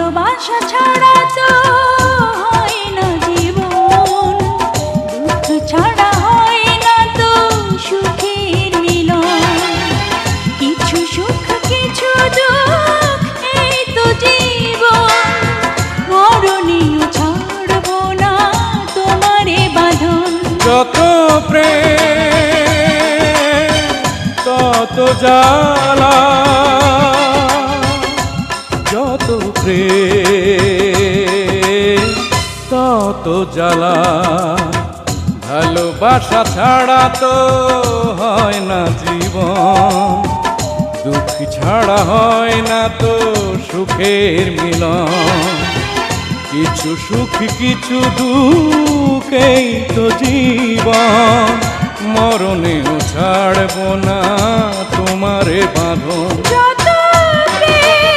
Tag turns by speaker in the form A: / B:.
A: ভালোবাসা ছাড়া তো হয় না জীবন, দুঃখ ছাড়া হয় না তো সুখের মিলন। কিছু সুখ কিছু দুঃখ এই তো জীবন, মরণেও ছাড়বো না তোমারে বাঁধন।
B: যত প্রেম তত জ্বালা, যত প্রেম তত জ্বালা। ভালোবাসা ছাড়া তো হয় না জীবন, দুঃখ ছাড়া হয় না তো সুখের মিলন। কিছু সুখ কিছু দুঃখেই তো জীবন, মরণেও ছাড়ব না তোমারে বাঁধন।